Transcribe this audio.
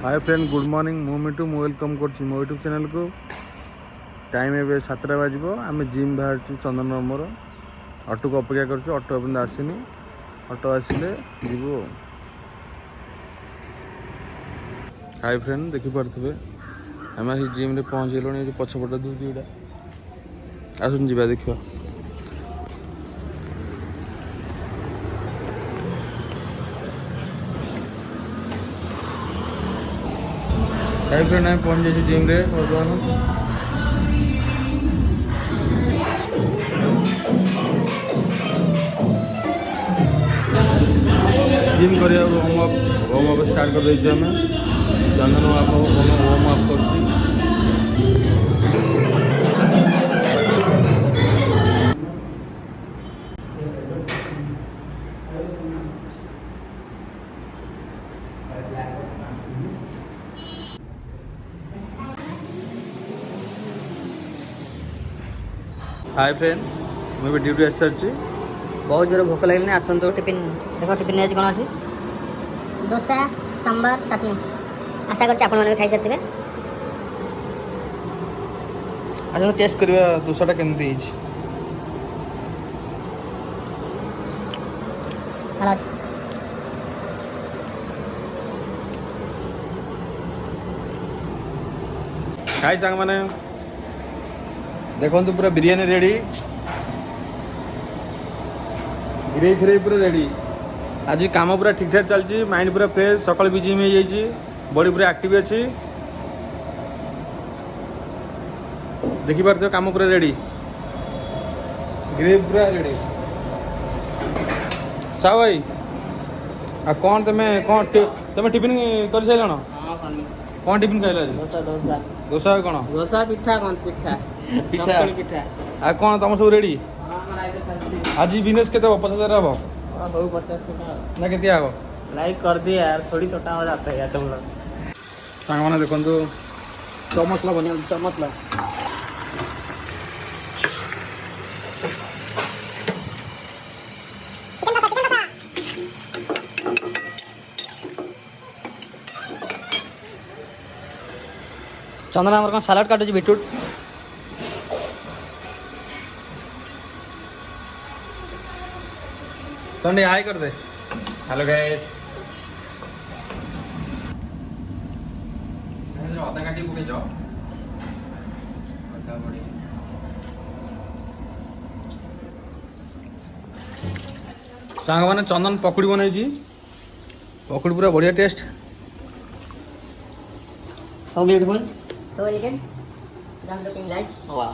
Hi friend good morning मु मिटू मु welcome कर मो यूट्यूब चैनल को। टाइम ए 7टा बाजिब आम जिम बाहर चंदन मोर ऑटो को अपेक्षा कर ऑटो अपन आसनी ऑटो आसिले जीवु। हाय फ्रेंड देखिपे आम आस जिम रे पहुँच गलु पछपट दूसरा आसन जा देखा। हाय फ्रेंड आम पहुँच जाइए जिम रे बर्तमान जिम करिया वार्म अप स्टार्ट कर देइछे हमें चंदन आप वार्म अप करछि। हाय फ्रेंड मुझे ड्यूटी आस सारी बहुत जोर भोक लगे आसन तो टिफिन देख टिफिन आज कौन अच्छी डोसा सांबर चटनी आशा कर खाई सारी आज टेस्ट करवा दोसाटा केमती भल खाई सांग मैंने देखो पूरा बिरियानी रेडी गिरे फिरे पूरा रेडी। आज काम पूरा ठीक ठाक चलती माइंड पूरा फ्रेश सकाल भी जिम हो बॉडी पूरा एक्टिव अच्छी देखी पार काम पूरा रेडी गिरे पूरा रेडी। साहु भाई आ कौन तुम टिफिन कर सारे कौन टिफिन खाइल डोसा डोसा दोसा कौन डोसा पिठा कौन पिठा पिठा पिठा आ कौन तुम सब रेडी आज बिजनेस के 50,000 हम सब 50 ना के आग लाइक कर दिए यार थोड़ी छोटा हो जाता है यार तुम लोग सांग मैंने देखो चौ मसला बनिया चौ मसला चंदन कौन सालाड काटुची बीटरूट चंडी हाय कर दे हेलो गाइस अदा काटी पके जाओ अदा बड़ी सांग मैंने चंदन पकड़ी बनई पकड़ी पूरा बढ़िया test so beautiful so elegant just looking like wow